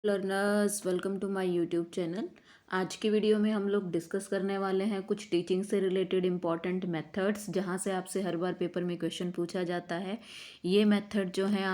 Learners, welcome to my YouTube channel. आज की video में हम लोग डिस्कस करने वाले हैं कुछ टीचिंग से रिलेटेड इम्पॉर्टेंट मेथड्स, जहां से आपसे हर बार पेपर में क्वेश्चन पूछा जाता है। ये मेथड जो है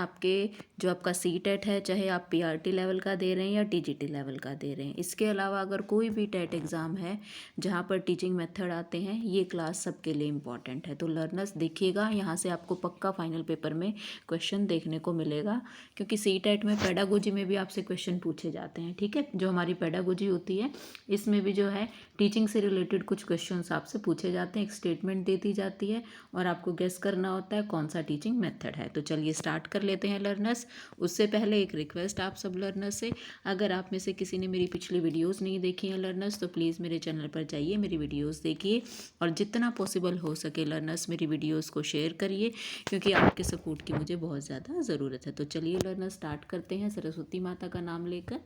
जो आपका सी टेट है, चाहे आप पीआरटी लेवल का दे रहे हैं या टीजीटी लेवल का दे रहे हैं। इसके अलावा अगर कोई भी टेट एग्ज़ाम है जहाँ पर टीचिंग मेथड आते हैं, ये क्लास सबके लिए इम्पॉर्टेंट है। तो लर्नर्स देखिएगा, यहाँ से आपको पक्का फाइनल पेपर में क्वेश्चन देखने को मिलेगा, क्योंकि सी टेट में पेडागोजी में भी आपसे क्वेश्चन पूछे जाते हैं। ठीक है, जो हमारी पेडागोजी होती है इसमें भी जो है टीचिंग से रिलेटेड कुछ क्वेश्चंस आपसे पूछे जाते हैं। एक स्टेटमेंट दे दी जाती है और आपको गेस करना होता है कौन सा टीचिंग मेथड है। तो चलिए स्टार्ट कर लेते हैं लर्नर्स। उससे पहले एक रिक्वेस्ट आप सब लर्नर्स से, अगर आप में से किसी ने मेरी पिछली वीडियोज़ नहीं देखी हैं लर्नर्स, तो प्लीज़ मेरे चैनल पर जाइए, मेरी वीडियोज़ देखिए और जितना पॉसिबल हो सके लर्नर्स मेरी वीडियोज़ को शेयर करिए, क्योंकि आपके सपोर्ट की मुझे बहुत ज़्यादा ज़रूरत है। तो चलिए लर्नर्स स्टार्ट करते हैं सरस्वती माता का नाम लेकर।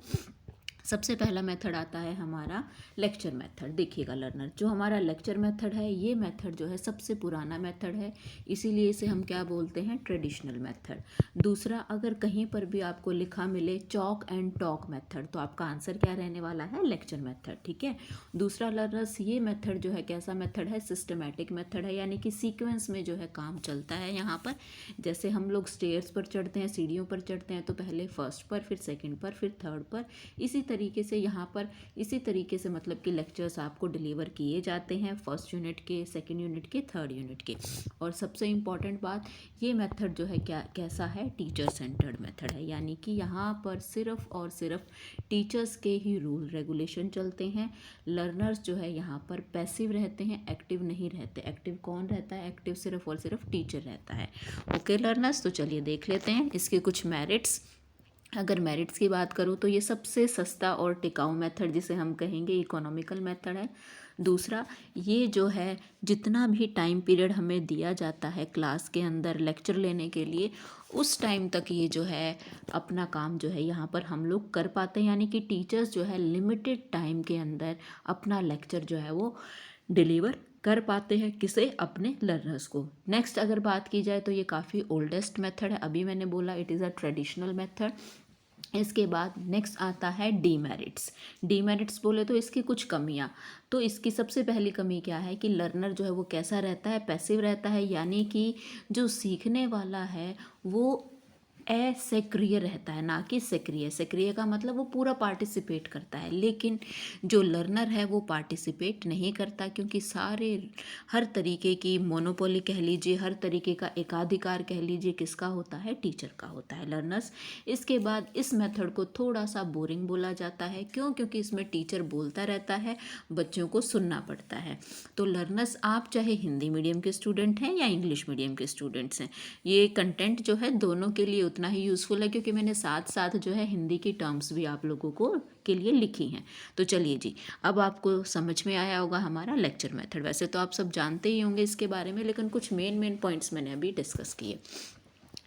सबसे पहला मेथड आता है हमारा लेक्चर मेथड। देखिएगा लर्नर, जो हमारा लेक्चर मेथड है, ये मेथड जो है सबसे पुराना मेथड है, इसीलिए इसे हम क्या बोलते हैं, ट्रेडिशनल मेथड। दूसरा, अगर कहीं पर भी आपको लिखा मिले चॉक एंड टॉक मेथड, तो आपका आंसर क्या रहने वाला है, लेक्चर मेथड। ठीक है। दूसरा लर्नर्स, ये मेथड जो है कैसा मेथड है, सिस्टमैटिक मेथड है, यानी कि सीक्वेंस में जो है काम चलता है। यहाँ पर जैसे हम लोग स्टेयर्स पर चढ़ते हैं, सीढ़ियों पर चढ़ते हैं, तो पहले फर्स्ट पर, फिर सेकेंड पर, फिर थर्ड पर, इसी तरीके से यहाँ पर इसी तरीके से मतलब कि लेक्चर्स आपको डिलीवर किए जाते हैं, फर्स्ट यूनिट के, सेकंड यूनिट के, थर्ड यूनिट के। और सबसे इम्पॉर्टेंट बात, ये मेथड जो है कैसा है, टीचर सेंटर्ड मेथड है, यानी कि यहाँ पर सिर्फ और सिर्फ टीचर्स के ही रूल रेगुलेशन चलते हैं। लर्नर्स जो है यहाँ पर पैसिव रहते हैं, एक्टिव नहीं रहते। एक्टिव कौन रहता है, एक्टिव सिर्फ और सिर्फ टीचर रहता है। ओके लर्नर्स, तो चलिए देख लेते हैं इसके कुछ मेरिट्स। अगर मेरिट्स की बात करूँ तो ये सबसे सस्ता और टिकाऊ मेथड, जिसे हम कहेंगे इकोनॉमिकल मेथड है। दूसरा, ये जो है जितना भी टाइम पीरियड हमें दिया जाता है क्लास के अंदर लेक्चर लेने के लिए, उस टाइम तक ये जो है अपना काम जो है यहाँ पर हम लोग कर पाते हैं, यानी कि टीचर्स जो है लिमिटेड टाइम के अंदर अपना लेक्चर जो है वो डिलीवर कर पाते हैं। किसे, अपने लर्नर्स को। नेक्स्ट अगर बात की जाए तो ये काफ़ी ओल्डेस्ट मेथड है, अभी मैंने बोला it is a traditional method. इसके बाद नेक्स्ट आता है डीमेरिट्स। डीमेरिट्स बोले तो इसकी कुछ कमियां। तो इसकी सबसे पहली कमी क्या है कि लर्नर जो है वो कैसा रहता है, पैसिव रहता है, यानी कि जो सीखने वाला है वो असक्रिय रहता है, ना कि सक्रिय। सक्रिय का मतलब वो पूरा पार्टिसिपेट करता है, लेकिन जो लर्नर है वो पार्टिसिपेट नहीं करता, क्योंकि हर तरीके की मोनोपोली कह लीजिए, हर तरीके का एकाधिकार कह लीजिए, किसका होता है, टीचर का होता है, लर्नर्स। इसके बाद इस मेथड को थोड़ा सा बोरिंग बोला जाता है। क्यों? क्योंकि इसमें टीचर बोलता रहता है, बच्चों को सुनना पड़ता है। तो लर्नर्स, आप चाहे हिंदी मीडियम के स्टूडेंट हैं या इंग्लिश मीडियम के स्टूडेंट्स हैं, ये कंटेंट जो है दोनों के लिए उतना ही यूज़फुल है, क्योंकि मैंने साथ साथ जो है हिंदी की टर्म्स भी आप लोगों को के लिए लिखी हैं। तो चलिए जी, अब आपको समझ में आया होगा हमारा लेक्चर मेथड। वैसे तो आप सब जानते ही होंगे इसके बारे में, लेकिन कुछ मेन पॉइंट्स मैंने अभी डिस्कस किए।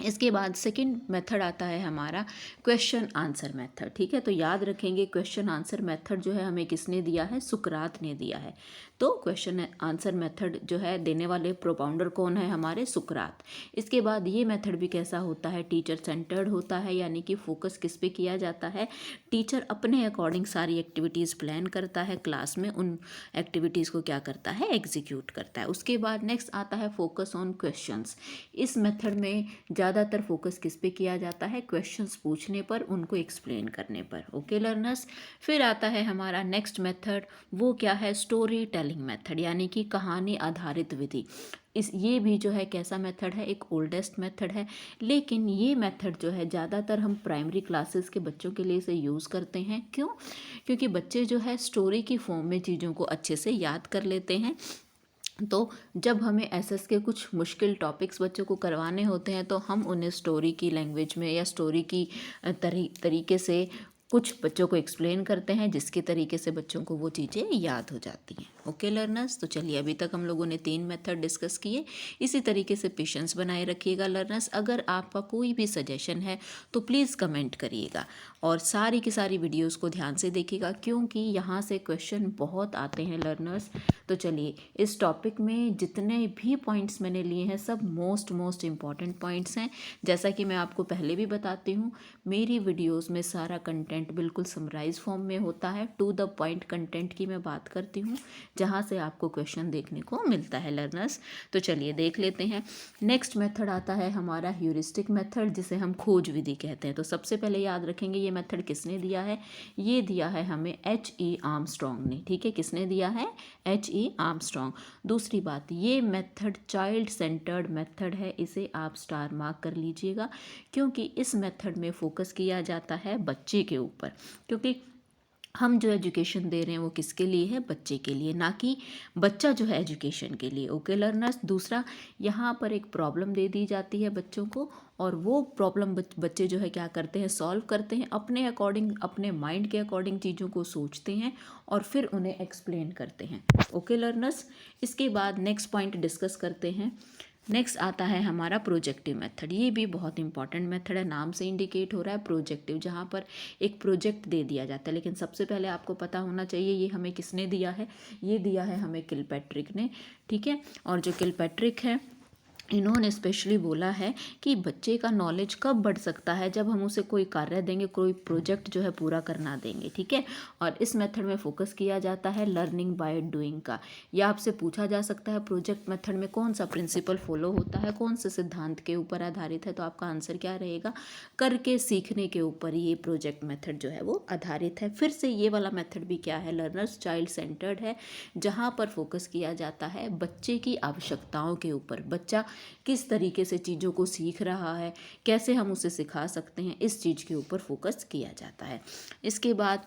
इसके बाद सेकंड मेथड आता है हमारा क्वेश्चन आंसर मेथड। ठीक है, तो याद रखेंगे क्वेश्चन आंसर मेथड जो है हमें किसने दिया है, सुकरात ने दिया है। तो क्वेश्चन आंसर मेथड जो है देने वाले प्रोपाउंडर कौन है, हमारे सुकरात। इसके बाद ये मेथड भी कैसा होता है, टीचर सेंटर्ड होता है, यानी कि फोकस किस पे किया जाता है, टीचर अपने अकॉर्डिंग सारी एक्टिविटीज़ प्लान करता है, क्लास में उन एक्टिविटीज़ को क्या करता है, एग्जीक्यूट करता है। उसके बाद नेक्स्ट आता है फोकस ऑन क्वेश्चंस। इस मेथड में ज़्यादातर फोकस किस पे किया जाता है, क्वेश्चंस पूछने पर, उनको एक्सप्लेन करने पर। ओके लर्नर्स, फिर आता है हमारा नेक्स्ट मेथड, वो क्या है, स्टोरी टेलिंग मेथड, यानी कि कहानी आधारित विधि। ये भी जो है कैसा मेथड है, एक ओल्डेस्ट मेथड है, लेकिन ये मेथड जो है ज़्यादातर हम प्राइमरी क्लासेस के बच्चों के लिए इसे यूज़ करते हैं। क्यों? क्योंकि बच्चे जो है स्टोरी की फॉर्म में चीज़ों को अच्छे से याद कर लेते हैं। तो जब हमें एसएस के कुछ मुश्किल टॉपिक्स बच्चों को करवाने होते हैं, तो हम उन्हें स्टोरी की लैंग्वेज में या स्टोरी की तरीके से कुछ बच्चों को एक्सप्लेन करते हैं, जिसके तरीके से बच्चों को वो चीज़ें याद हो जाती हैं। ओके लर्नर्स, तो चलिए अभी तक हम लोगों ने 3 मेथड डिस्कस किए। इसी तरीके से पेशेंस बनाए रखिएगा लर्नर्स। अगर आपका कोई भी सजेशन है तो प्लीज़ कमेंट करिएगा और सारी की सारी वीडियोस को ध्यान से देखिएगा, क्योंकि यहाँ से क्वेश्चन बहुत आते हैं लर्नर्स। तो चलिए, इस टॉपिक में जितने भी पॉइंट्स मैंने लिए हैं सब मोस्ट इम्पॉर्टेंट पॉइंट्स हैं। जैसा कि मैं आपको पहले भी बताती हूँ, मेरी वीडियोज़ में सारा कंटेंट बिल्कुल समराइज फॉर्म में होता है। टू द पॉइंट कंटेंट की मैं बात करती हूँ, जहाँ से आपको क्वेश्चन देखने को मिलता है लर्नर्स। तो चलिए देख लेते हैं। नेक्स्ट मेथड आता है हमारा ह्यूरिस्टिक मेथड, जिसे हम खोज विधि कहते हैं। तो सबसे पहले याद रखेंगे ये मेथड किसने दिया है। ये दिया है हमें H.E. आर्मस्ट्रॉन्ग ने। ठीक है, किसने दिया है? H.E. आर्मस्ट्रॉन्ग। दूसरी बात, ये मेथड चाइल्ड सेंटर्ड मेथड है, इसे आप स्टार मार्क कर लीजिएगा, क्योंकि इस मेथड में फोकस किया जाता है बच्चे के ऊपर। क्योंकि हम जो एजुकेशन दे रहे हैं वो किसके लिए है? बच्चे के लिए, ना कि बच्चा जो है एजुकेशन के लिए। Okay learners. दूसरा, यहाँ पर एक प्रॉब्लम दे दी जाती है बच्चों को, और वो प्रॉब्लम बच्चे जो है क्या करते हैं? सॉल्व करते हैं अपने अकॉर्डिंग, अपने माइंड के अकॉर्डिंग चीज़ों को सोचते हैं और फिर उन्हें एक्सप्लेन करते हैं। Okay learners. इसके बाद नेक्स्ट पॉइंट डिस्कस करते हैं। नेक्स्ट आता है हमारा प्रोजेक्टिव मेथड। ये भी बहुत इंपॉर्टेंट मेथड है, नाम से इंडिकेट हो रहा है प्रोजेक्टिव, जहाँ पर एक प्रोजेक्ट दे दिया जाता है। लेकिन सबसे पहले आपको पता होना चाहिए ये हमें किसने दिया है। ये दिया है हमें किलपैट्रिक ने। ठीक है, और जो किलपैट्रिक है, इन्होंने स्पेशली बोला है कि बच्चे का नॉलेज कब बढ़ सकता है? जब हम उसे कोई कार्य देंगे, कोई प्रोजेक्ट जो है पूरा करना देंगे। ठीक है, और इस मेथड में फोकस किया जाता है लर्निंग बाय डूइंग का। यह आपसे पूछा जा सकता है प्रोजेक्ट मेथड में कौन सा प्रिंसिपल फॉलो होता है, कौन से सिद्धांत के ऊपर आधारित है? तो आपका आंसर क्या रहेगा? करके सीखने के ऊपर ये प्रोजेक्ट मेथड जो है वो आधारित है। फिर से ये वाला मेथड भी क्या है लर्नर्स? चाइल्ड सेंटर्ड है, जहाँ पर फोकस किया जाता है बच्चे की आवश्यकताओं के ऊपर। बच्चा किस तरीके से चीज़ों को सीख रहा है, कैसे हम उसे सिखा सकते हैं, इस चीज़ के ऊपर फोकस किया जाता है। इसके बाद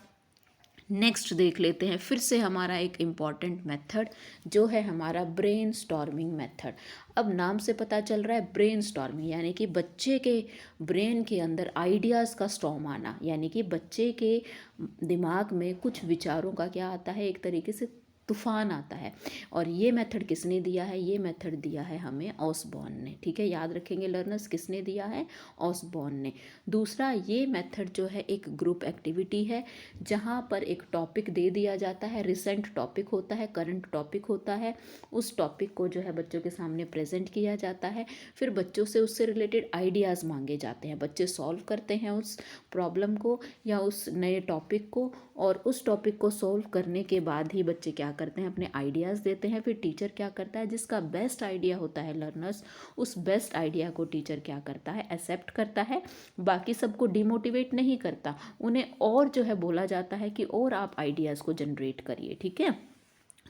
नेक्स्ट देख लेते हैं फिर से हमारा एक इम्पॉर्टेंट मेथड, जो है हमारा ब्रेन स्टॉर्मिंग मेथड। अब नाम से पता चल रहा है ब्रेन स्टॉर्मिंग, यानी कि बच्चे के ब्रेन के अंदर आइडियाज़ का स्टॉर्म आना, यानी कि बच्चे के दिमाग में कुछ विचारों का क्या आता है? एक तरीके से तूफान आता है। और ये मेथड किसने दिया है? ये मेथड दिया है हमें ऑसबॉर्न ने। ठीक है, याद रखेंगे लर्नर्स, किसने दिया है? ऑसबॉर्न ने। दूसरा, ये मेथड जो है एक ग्रुप एक्टिविटी है, जहाँ पर एक टॉपिक दे दिया जाता है, रिसेंट टॉपिक होता है, करंट टॉपिक होता है। उस टॉपिक को जो है बच्चों के सामने प्रेजेंट किया जाता है, फिर बच्चों से उससे रिलेटेड आइडियाज़ मांगे जाते हैं। बच्चे सॉल्व करते हैं उस प्रॉब्लम को या उस नए टॉपिक को, और उस टॉपिक को सॉल्व करने के बाद ही बच्चे क्या करते हैं? अपने आइडियाज़ देते हैं। फिर टीचर क्या करता है? जिसका बेस्ट आइडिया होता है लर्नर्स, उस बेस्ट आइडिया को टीचर क्या करता है? एक्सेप्ट करता है। बाकी सबको डिमोटिवेट नहीं करता, उन्हें और जो है बोला जाता है कि और आप आइडियाज़ को जनरेट करिए। ठीक है,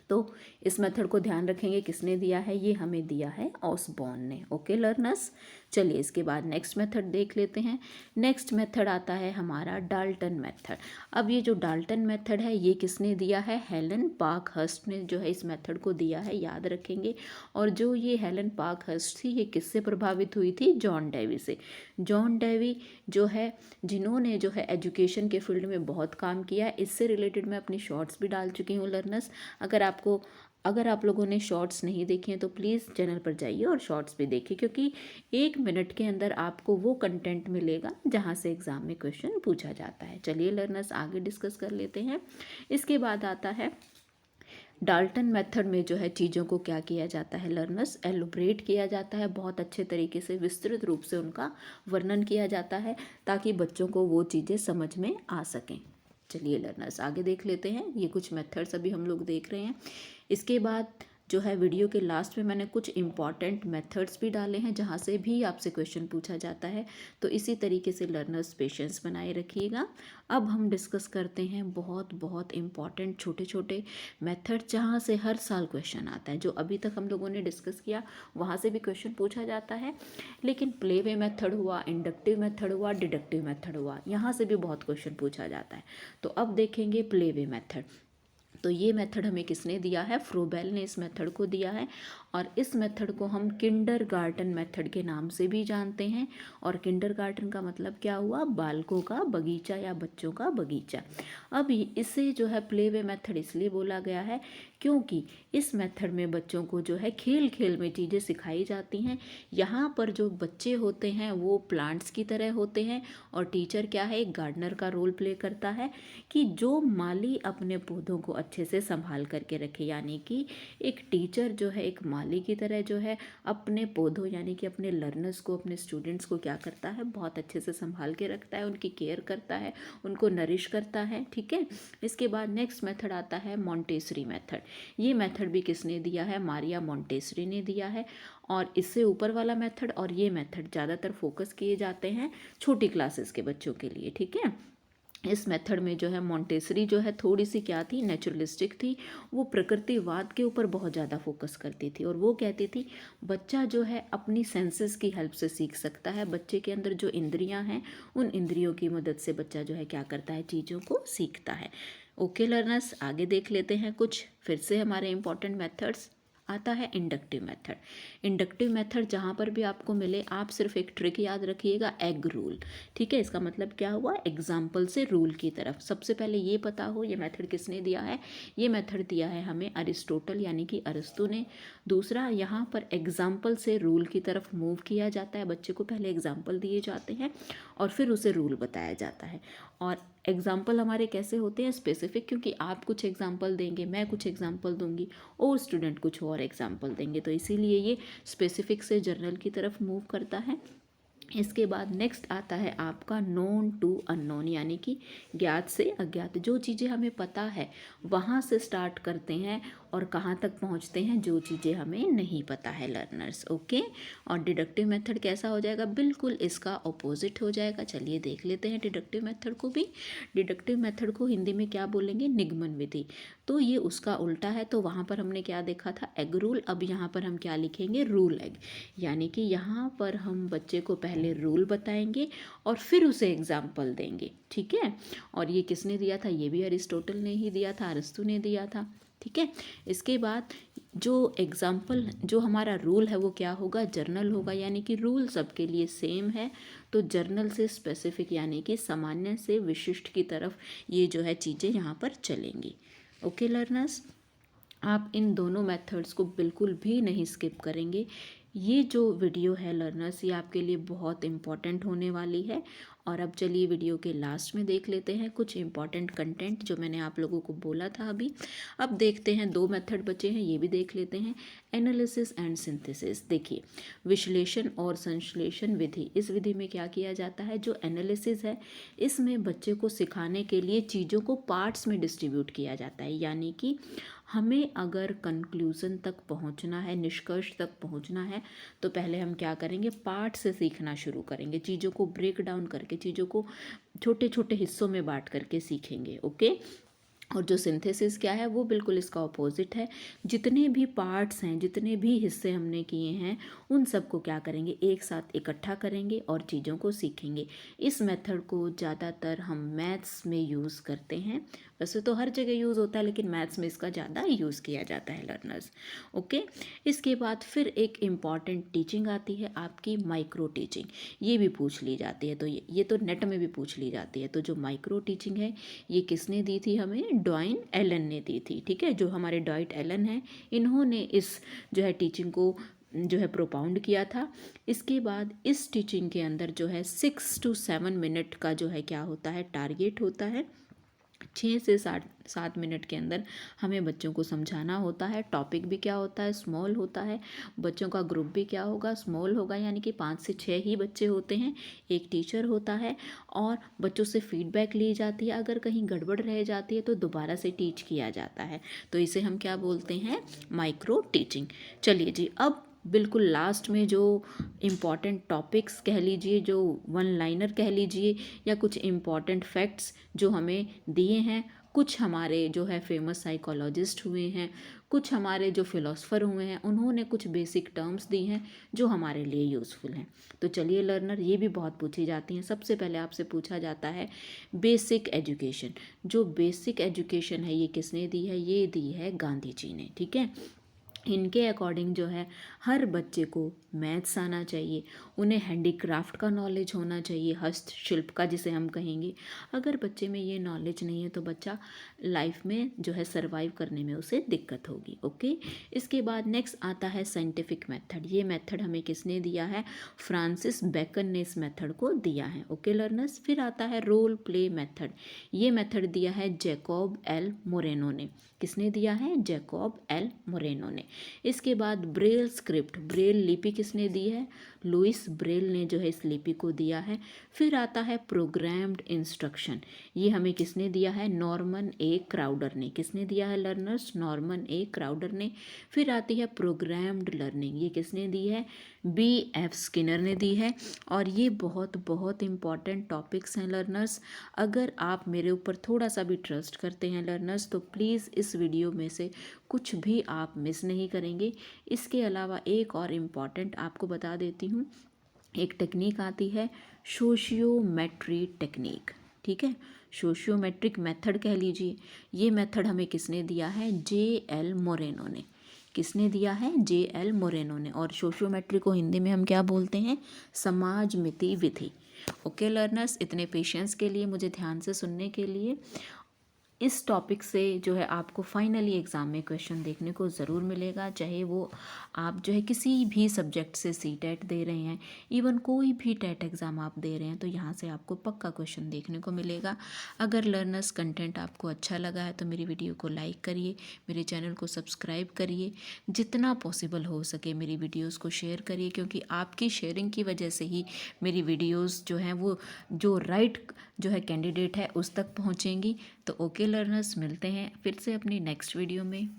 तो इस मेथड को ध्यान रखेंगे किसने दिया है? ये हमें दिया है ऑसबॉर्न ने। Okay learners. चलिए इसके बाद नेक्स्ट मेथड देख लेते हैं। नेक्स्ट मेथड आता है हमारा डाल्टन मेथड। अब ये जो डाल्टन मेथड है ये किसने दिया है? हेलन पार्कहर्स्ट ने जो है इस मेथड को दिया है, याद रखेंगे। और जो ये हेलन पार्कहर्स्ट थी, ये किससे प्रभावित हुई थी? जॉन डेवी से। जॉन डेवी जो है, जिन्होंने जो है एजुकेशन के फील्ड में बहुत काम किया, इससे रिलेटेड मैं अपनी शॉर्ट्स भी डाल चुकी हूँ लर्नर्स। अगर आप लोगों ने शॉर्ट्स नहीं देखी हैं तो प्लीज़ चैनल पर जाइए और शॉर्ट्स भी देखिए, क्योंकि 1 मिनट के अंदर आपको वो कंटेंट मिलेगा जहाँ से एग्ज़ाम में क्वेश्चन पूछा जाता है। चलिए लर्नर्स आगे डिस्कस कर लेते हैं। इसके बाद आता है डाल्टन मेथड में जो है चीज़ों को क्या किया जाता है लर्नर्स? एलुब्रेट किया जाता है, बहुत अच्छे तरीके से विस्तृत रूप से उनका वर्णन किया जाता है, ताकि बच्चों को वो चीज़ें समझ में आ सकें। चलिए लर्नर्स आगे देख लेते हैं। ये कुछ मेथड्स अभी हम लोग देख रहे हैं। इसके बाद जो है वीडियो के लास्ट में मैंने कुछ इम्पॉर्टेंट मेथड्स भी डाले हैं, जहाँ से भी आपसे क्वेश्चन पूछा जाता है। तो इसी तरीके से लर्नर्स पेशेंस बनाए रखिएगा। अब हम डिस्कस करते हैं बहुत इम्पॉर्टेंट छोटे छोटे मेथड, जहाँ से हर साल क्वेश्चन आता है। जो अभी तक हम लोगों ने डिस्कस किया वहाँ से भी क्वेश्चन पूछा जाता है, लेकिन प्ले वे मेथड हुआ, इंडक्टिव मेथड हुआ, डिडक्टिव मेथड हुआ, यहाँ से भी बहुत क्वेश्चन पूछा जाता है। तो अब देखेंगे प्ले वे मेथड। तो ये मेथड हमें किसने दिया है? फ्रोबेल ने इस मेथड को दिया है। और इस मेथड को हम किंडरगार्टन मेथड के नाम से भी जानते हैं। और किंडरगार्टन का मतलब क्या हुआ, बालकों का बगीचा या बच्चों का बगीचा। अब इसे जो है प्ले वे मेथड इसलिए बोला गया है क्योंकि इस मेथड में बच्चों को जो है खेल खेल में चीज़ें सिखाई जाती हैं। यहाँ पर जो बच्चे होते हैं वो प्लांट्स की तरह होते हैं और टीचर क्या है, एक गार्डनर का रोल प्ले करता है कि जो माली अपने पौधों को अच्छे से संभाल करके रखे। यानी कि एक टीचर जो है एक माली की तरह जो है अपने पौधों यानी कि अपने लर्नर्स को, अपने स्टूडेंट्स को क्या करता है, बहुत अच्छे से संभाल के रखता है, उनकी केयर करता है, उनको नरिश करता है। ठीक है, इसके बाद नेक्स्ट मेथड आता है मॉन्टेसरी मेथड। ये मेथड भी किसने दिया है, मारिया मॉन्टेसरी ने दिया है। और इससे ऊपर वाला मेथड और ये मेथड ज़्यादातर फोकस किए जाते हैं छोटी क्लासेस के बच्चों के लिए। ठीक है, इस मेथड में जो है मॉन्टेसरी जो है थोड़ी सी क्या थी, नेचुरलिस्टिक थी। वो प्रकृतिवाद के ऊपर बहुत ज़्यादा फोकस करती थी और वो कहती थी बच्चा जो है अपनी सेंसेस की हेल्प से सीख सकता है। बच्चे के अंदर जो इंद्रियां हैं उन इंद्रियों की मदद से बच्चा जो है क्या करता है, चीज़ों को सीखता है। ओके लर्नर्स, आगे देख लेते हैं कुछ फिर से हमारे इंपॉर्टेंट मेथड्स। आता है इंडक्टिव मेथड। इंडक्टिव मेथड जहाँ पर भी आपको मिले आप सिर्फ एक ट्रिक याद रखिएगा, एग रूल। ठीक है, इसका मतलब क्या हुआ, एग्जाम्पल से रूल की तरफ। सबसे पहले ये पता हो ये मेथड किसने दिया है, ये मेथड दिया है हमें अरिस्टोटल यानी कि अरस्तु ने। दूसरा, यहाँ पर एग्जाम्पल से रूल की तरफ मूव किया जाता है। बच्चे को पहले एग्जाम्पल दिए जाते हैं और फिर उसे रूल बताया जाता है। और एग्जाम्पल हमारे कैसे होते हैं, स्पेसिफिक, क्योंकि आप कुछ एग्जाम्पल देंगे, मैं कुछ एग्जाम्पल दूंगी और स्टूडेंट कुछ और एग्जाम्पल देंगे, तो इसीलिए ये स्पेसिफिक से जनरल की तरफ मूव करता है। इसके बाद नेक्स्ट आता है आपका नोन टू अननोन, यानी कि ज्ञात से अज्ञात। जो चीज़ें हमें पता है वहाँ से स्टार्ट करते हैं और कहाँ तक पहुँचते हैं जो चीज़ें हमें नहीं पता है लर्नर्स। ओके, और डिडक्टिव मेथड कैसा हो जाएगा, बिल्कुल इसका ऑपोजिट हो जाएगा। चलिए देख लेते हैं डिडक्टिव मेथड को भी। डिडक्टिव मेथड को हिंदी में क्या बोलेंगे, निगमन विधि। तो ये उसका उल्टा है। तो वहाँ पर हमने क्या देखा था, एग रूल। अब यहाँ पर हम क्या लिखेंगे, रूल एग। यानी कि यहाँ पर हम बच्चे को पहले रूल बताएंगे और फिर उसे एग्जाम्पल देंगे। ठीक है, और ये किसने दिया था, ये भी अरिस्टोटल ने ही दिया था, अरस्तु ने दिया था। ठीक है, इसके बाद जो एग्जाम्पल, जो हमारा रूल है वो क्या होगा, जर्नल होगा। यानी कि रूल सबके लिए सेम है, तो जर्नल से स्पेसिफिक यानी कि सामान्य से विशिष्ट की तरफ ये जो है चीज़ें यहाँ पर चलेंगी। ओके लर्नर्स, आप इन दोनों मेथड्स को बिल्कुल भी नहीं स्किप करेंगे। ये जो वीडियो है लर्नर्स, ये आपके लिए बहुत इम्पॉर्टेंट होने वाली है। और अब चलिए वीडियो के लास्ट में देख लेते हैं कुछ इम्पॉर्टेंट कंटेंट जो मैंने आप लोगों को बोला था अभी। अब देखते हैं, दो मेथड बचे हैं, ये भी देख लेते हैं। Analysis and synthesis. देखिए, विश्लेषण और संश्लेषण विधि, इस विधि में क्या किया जाता है, जो एनालिसिस है इसमें बच्चे को सिखाने के लिए चीज़ों को पार्ट्स में डिस्ट्रीब्यूट किया जाता है। यानी कि हमें अगर कंक्लूज़न तक पहुंचना है, निष्कर्ष तक पहुंचना है, तो पहले हम क्या करेंगे, पार्ट से सीखना शुरू करेंगे। चीज़ों को ब्रेक डाउन करके, चीज़ों को छोटे छोटे हिस्सों में बांट करके सीखेंगे। ओके, और जो सिंथेसिस क्या है वो बिल्कुल इसका ऑपोजिट है। जितने भी पार्ट्स हैं, जितने भी हिस्से हमने किए हैं, उन सबको क्या करेंगे, एक साथ इकट्ठा करेंगे और चीज़ों को सीखेंगे। इस मेथड को ज़्यादातर हम मैथ्स में यूज़ करते हैं। वैसे तो हर जगह यूज़ होता है लेकिन मैथ्स में इसका ज़्यादा यूज़ किया जाता है लर्नर्स। ओके, इसके बाद फिर एक इम्पॉर्टेंट टीचिंग आती है आपकी माइक्रो टीचिंग। ये भी पूछ ली जाती है, तो ये तो नेट में भी पूछ ली जाती है। तो जो माइक्रो टीचिंग है ये किसने दी थी हमें, डॉइन एलन ने दी थी। ठीक है, जो हमारे डॉइट एलन हैं, इन्होंने इस जो है टीचिंग को जो है प्रोपाउंड किया था। इसके बाद इस टीचिंग के अंदर जो है 6 to 7 मिनट का जो है क्या होता है, टारगेट होता है। 6 से 7 मिनट के अंदर हमें बच्चों को समझाना होता है। टॉपिक भी क्या होता है, स्मॉल होता है। बच्चों का ग्रुप भी क्या होगा, स्मॉल होगा। यानी कि 5 से 6 ही बच्चे होते हैं, एक टीचर होता है और बच्चों से फीडबैक ली जाती है। अगर कहीं गड़बड़ रह जाती है तो दोबारा से टीच किया जाता है। तो इसे हम क्या बोलते हैं, माइक्रो टीचिंग। चलिए जी, अब बिल्कुल लास्ट में जो इम्पॉर्टेंट टॉपिक्स कह लीजिए, जो वन लाइनर कह लीजिए, या कुछ इम्पॉर्टेंट फैक्ट्स जो हमें दिए हैं। कुछ हमारे जो है फेमस साइकोलॉजिस्ट हुए हैं, कुछ हमारे जो फिलोसफर हुए हैं, उन्होंने कुछ बेसिक टर्म्स दी हैं जो हमारे लिए यूज़फुल हैं। तो चलिए लर्नर, ये भी बहुत पूछी जाती हैं। सबसे पहले आपसे पूछा जाता है बेसिक एजुकेशन। जो बेसिक एजुकेशन है ये किसने दी है, ये दी है गांधी जी ने। ठीक है, इनके अकॉर्डिंग जो है हर बच्चे को मैथ्स आना चाहिए, उन्हें हैंडीक्राफ्ट का नॉलेज होना चाहिए, हस्तशिल्प का जिसे हम कहेंगे। अगर बच्चे में ये नॉलेज नहीं है तो बच्चा लाइफ में जो है सरवाइव करने में उसे दिक्कत होगी। ओके, इसके बाद नेक्स्ट आता है साइंटिफिक मेथड। ये मेथड हमें किसने दिया है? फ्रांसिस बेकन ने इस मेथड को दिया है। ओके लर्नर्स, फिर आता है रोल प्ले मेथड। ये मेथड दिया है जैकब एल मोरेनो ने। किसने दिया है? जैकब एल मोरेनो ने। इसके बाद ब्रेल स्क्रिप्ट, ब्रेल लिपि किसने दी है? लुइस ब्रेल ने जो है इस लिपि को दिया है। फिर आता है प्रोग्राम्ड इंस्ट्रक्शन। ये हमें किसने दिया है? नॉर्मन ए क्राउडर ने। किसने दिया है लर्नर्स? नॉर्मन ए क्राउडर ने। फिर आती है प्रोग्राम्ड लर्निंग। ये किसने दी है? बी एफ स्किनर ने दी है। और ये बहुत बहुत इंपॉर्टेंट टॉपिक्स हैं लर्नर्स। अगर आप मेरे ऊपर थोड़ा सा भी ट्रस्ट करते हैं लर्नर्स तो प्लीज़ इस वीडियो में से कुछ भी आप मिस नहीं करेंगे। इसके अलावा एक और इम्पॉर्टेंट आपको बता देती हूँ, एक टेक्निक आती है सोशियोमेट्री टेक्निक। ठीक है, सोशियोमेट्रिक मेथड कह लीजिए। ये मेथड हमें किसने दिया है? जे एल मोरेनो ने। किसने दिया है? जे एल मोरेनो ने। और सोशियोमेट्री को हिंदी में हम क्या बोलते हैं? समाजमिति विधि। ओके लर्नर्स, इतने पेशेंस के लिए, मुझे ध्यान से सुनने के लिए। इस टॉपिक से जो है आपको फाइनली एग्ज़ाम में क्वेश्चन देखने को ज़रूर मिलेगा, चाहे वो आप जो है किसी भी सब्जेक्ट से सी टेट दे रहे हैं, इवन कोई भी टेट एग्ज़ाम आप दे रहे हैं तो यहाँ से आपको पक्का क्वेश्चन देखने को मिलेगा। अगर लर्नर्स कंटेंट आपको अच्छा लगा है तो मेरी वीडियो को लाइक करिए, मेरे चैनल को सब्सक्राइब करिए, जितना पॉसिबल हो सके मेरी वीडियोज़ को शेयर करिए, क्योंकि आपकी शेयरिंग की वजह से ही मेरी वीडियोज़ जो हैं वो जो राइट जो है कैंडिडेट है उस तक पहुँचेंगी। तो ओके लर्नर्स, मिलते हैं फिर से अपनी नेक्स्ट वीडियो में।